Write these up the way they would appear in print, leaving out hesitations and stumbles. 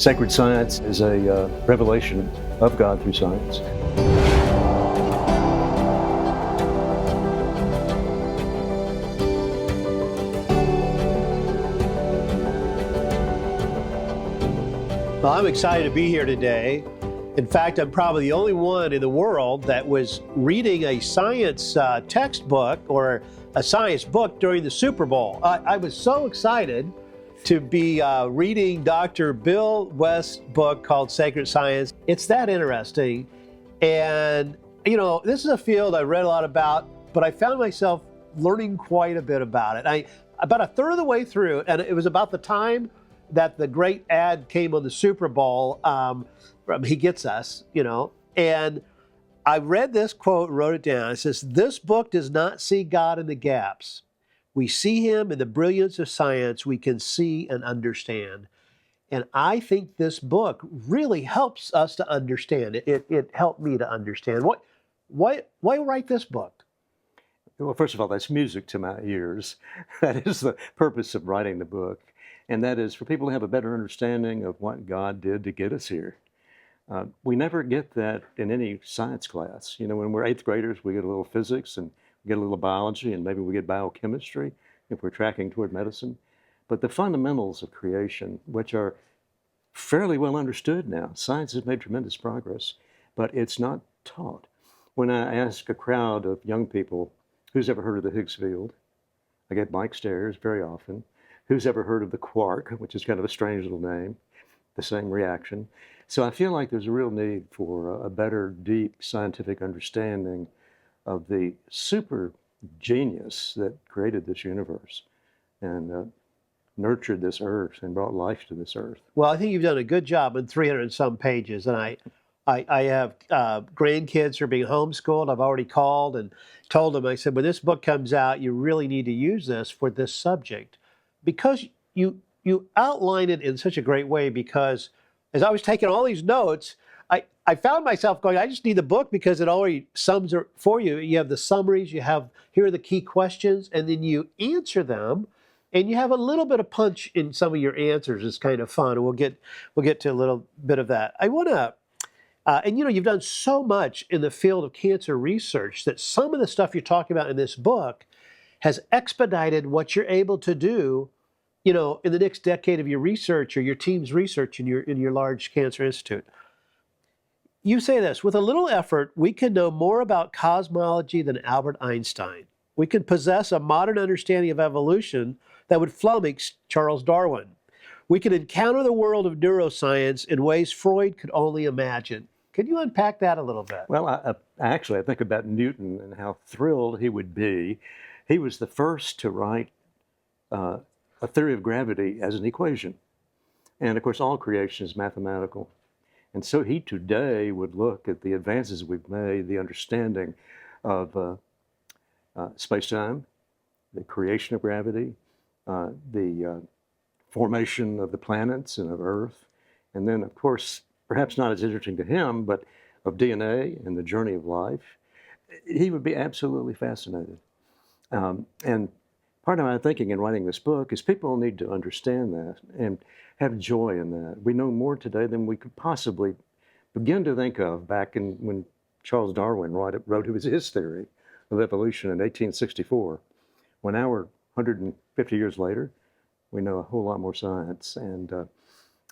Sacred science is a revelation of God through science. Well, I'm excited to be here today. In fact, I'm probably the only one in the world that was reading a science textbook or a science book during the Super Bowl. I was so excited to be reading Dr. Bill West's book called Sacred Science. It's that interesting. And, you know, this is a field I read a lot about, but I found myself learning quite a bit about it. About a third of the way through, and it was about the time that the great ad came on the Super Bowl from He Gets Us, you know, and I read this quote, wrote it down. It says, "This book does not see God in the gaps. We see him in the brilliance of science we can see and understand." And I think this book really helps us to understand it. It helped me to understand. Why write this book? Well, first of all, that's music to my ears. That is the purpose of writing the book. And that is for people to have a better understanding of what God did to get us here. We never get that in any science class. You know, when we're eighth graders, we get a little physics and we get a little biology, and maybe we get biochemistry if we're tracking toward medicine. But the fundamentals of creation, which are fairly well understood now, science has made tremendous progress, but it's not taught. When I ask a crowd of young people, who's ever heard of the Higgs field? I get blank stares very often. Who's ever heard of the quark, which is kind of a strange little name? The same reaction. So I feel like there's a real need for a better, deep scientific understanding of the super genius that created this universe and nurtured this earth and brought life to this earth. Well, I think you've done a good job in 300 and some pages, and I have grandkids who are being homeschooled. I've already called and told them, I said, when this book comes out, you really need to use this for this subject, because you outline it in such a great way. Because as I was taking all these notes, I found myself going, I just need the book because it already sums it for you. You have the summaries, you have, here are the key questions, and then you answer them, and you have a little bit of punch in some of your answers. It's kind of fun. And we'll get to a little bit of that. I want to, and you know, you've done so much in the field of cancer research that some of the stuff you're talking about in this book has expedited what you're able to do, you know, in the next decade of your research or your team's research in your large cancer institute. You say this: with a little effort, we can know more about cosmology than Albert Einstein. We can possess a modern understanding of evolution that would flummox Charles Darwin. We can encounter the world of neuroscience in ways Freud could only imagine. Can you unpack that a little bit? Well, I think about Newton and how thrilled he would be. He was the first to write a theory of gravity as an equation. And of course, all creation is mathematical. And so he today would look at the advances we've made, the understanding of space-time, the creation of gravity, the formation of the planets and of Earth, and then, of course, perhaps not as interesting to him, but of DNA and the journey of life. He would be absolutely fascinated. And part of my thinking in writing this book is people need to understand that and have joy in that. We know more today than we could possibly begin to think of back when Charles Darwin wrote his theory of evolution in 1864. Well, now we're 150 years later, we know a whole lot more science. And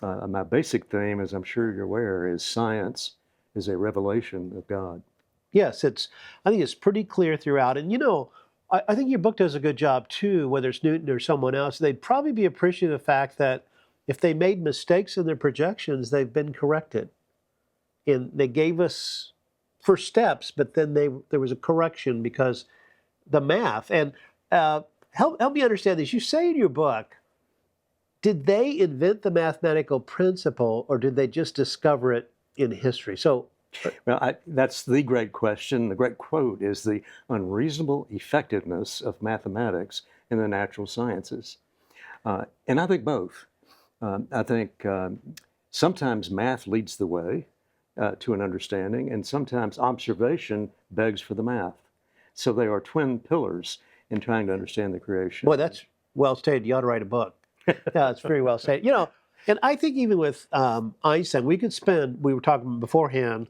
my basic theme, as I'm sure you're aware, is science is a revelation of God. Yes, I think it's pretty clear throughout. And you know, I think your book does a good job too, whether it's Newton or someone else. They'd probably be appreciative of the fact that if they made mistakes in their projections, they've been corrected. And they gave us first steps, but then there was a correction because the math. And help me understand this. You say in your book, did they invent the mathematical principle, or did they just discover it in history? So, well, that's the great question. The great quote is the unreasonable effectiveness of mathematics in the natural sciences. And I think both. I think sometimes math leads the way to an understanding, and sometimes observation begs for the math. So they are twin pillars in trying to understand the creation. Boy, that's well stated. You ought to write a book. Yeah, it's very well stated. You know, And I think even with Einstein, we were talking beforehand,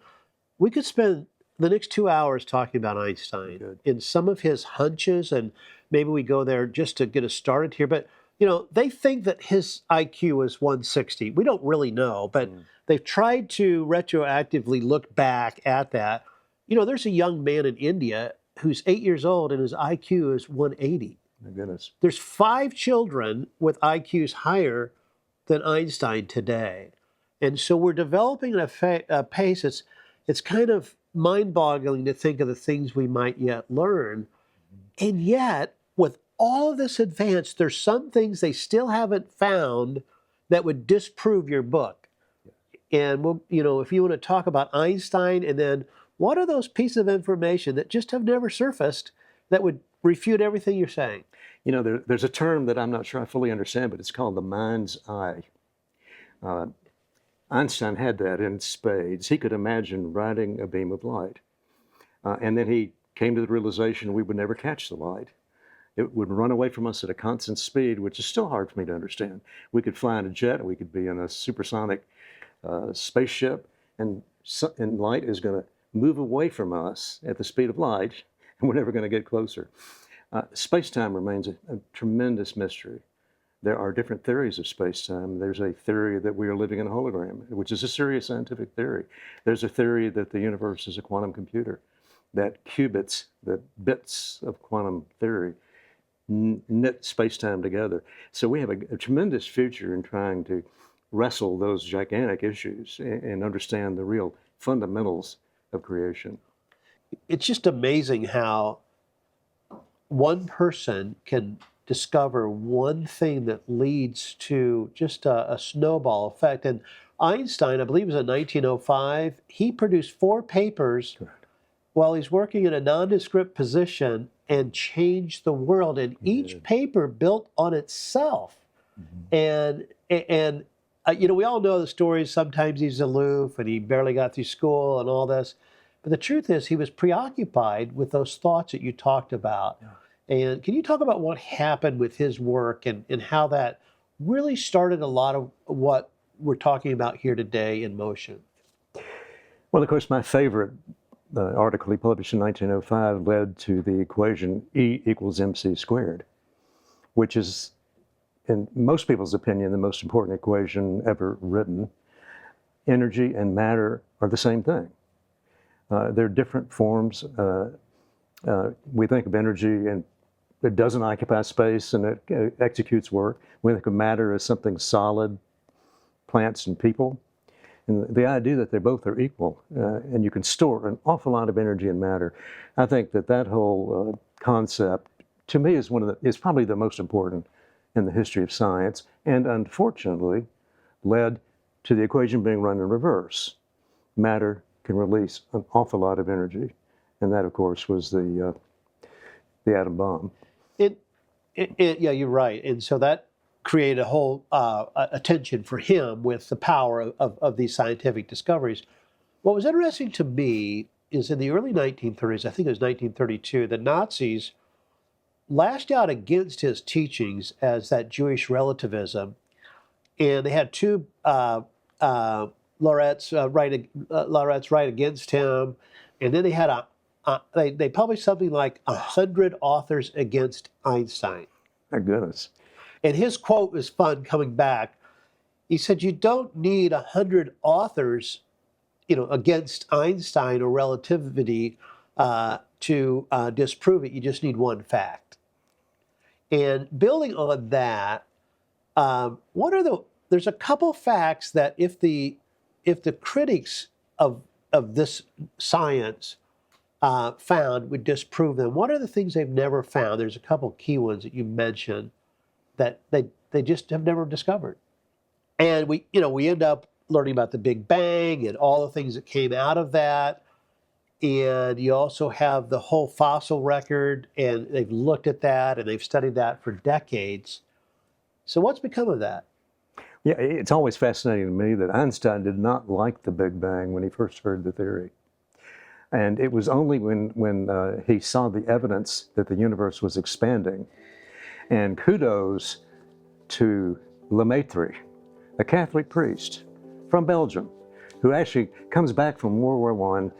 we could spend the next 2 hours talking about Einstein Good. and some of his hunches, and maybe we go there just to get us started here. But, they think that his IQ is 160. We don't really know, but they've tried to retroactively look back at that. There's a young man in India who's 8 years old and his IQ is 180. My goodness. There's 5 children with IQs higher than Einstein today. And so we're developing at a pace it's kind of mind-boggling to think of the things we might yet learn. And yet, with all of this advance, there's some things they still haven't found that would disprove your book. And if you want to talk about Einstein, and then what are those pieces of information that just have never surfaced that would refute everything you're saying? There's a term that I'm not sure I fully understand, but it's called the mind's eye. Einstein had that in spades. He could imagine riding a beam of light. And then he came to the realization we would never catch the light. It would run away from us at a constant speed, which is still hard for me to understand. We could fly in a jet, we could be in a supersonic spaceship, and light is going to move away from us at the speed of light, and we're never going to get closer. Space-time remains a tremendous mystery. There are different theories of space-time. There's a theory that we are living in a hologram, which is a serious scientific theory. There's a theory that the universe is a quantum computer, that qubits, that bits of quantum theory, knit space-time together. So we have a tremendous future in trying to wrestle those gigantic issues and understand the real fundamentals of creation. It's just amazing how one person can discover one thing that leads to just a snowball effect. And Einstein, I believe it was in 1905, he produced 4 papers while he's working in a nondescript position and changed the world. And each paper built on itself. And we all know the stories. Sometimes he's aloof and he barely got through school and all this. But the truth is he was preoccupied with those thoughts that you talked about. Yeah. And can you talk about what happened with his work and how that really started a lot of what we're talking about here today in motion? Well, of course, my favorite article he published in 1905 led to the equation E equals mc squared, which is, in most people's opinion, the most important equation ever written. Energy and matter are the same thing. They're different forms. We think of energy and it doesn't occupy space and it executes work. We think of matter as something solid, plants and people. And the idea that they both are equal and you can store an awful lot of energy in matter. I think that whole concept, to me, is probably the most important in the history of science, and unfortunately led to the equation being run in reverse. Matter can release an awful lot of energy, and that, of course, was the atom bomb. Yeah, you're right. And so that created a whole attention for him with the power of these scientific discoveries. What was interesting to me is in the early 1930s, I think it was 1932, the Nazis lashed out against his teachings as that Jewish relativism. And they had 2 laureates write against him. And then they had they published something like 100 authors against Einstein. My goodness. And his quote was fun coming back. He said, you don't need 100 authors, against Einstein or relativity to disprove it. You just need one fact. And building on that, there's a couple facts that if the critics of this science found would disprove them. What are the things they've never found? There's a couple key ones that you mentioned that they just have never discovered. And we end up learning about the Big Bang and all the things that came out of that. And you also have the whole fossil record, and they've looked at that and they've studied that for decades. So what's become of that? Yeah, it's always fascinating to me that Einstein did not like the Big Bang when he first heard the theory. And it was only when he saw the evidence that the universe was expanding. And kudos to Lemaitre, a Catholic priest from Belgium, who actually comes back from World War I,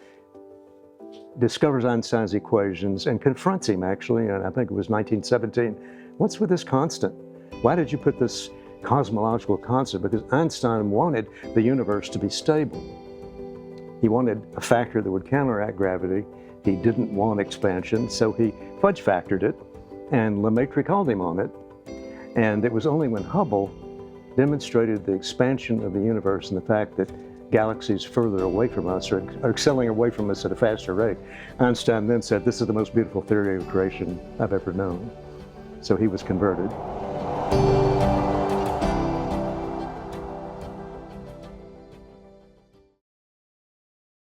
discovers Einstein's equations, and confronts him actually, and I think it was 1917. What's with this constant? Why did you put this cosmological constant? Because Einstein wanted the universe to be stable. He wanted a factor that would counteract gravity. He didn't want expansion, so he fudge factored it, and Lemaitre called him on it. And it was only when Hubble demonstrated the expansion of the universe and the fact that galaxies further away from us are excelling away from us at a faster rate. Einstein then said, "This is the most beautiful theory of creation I've ever known." So he was converted.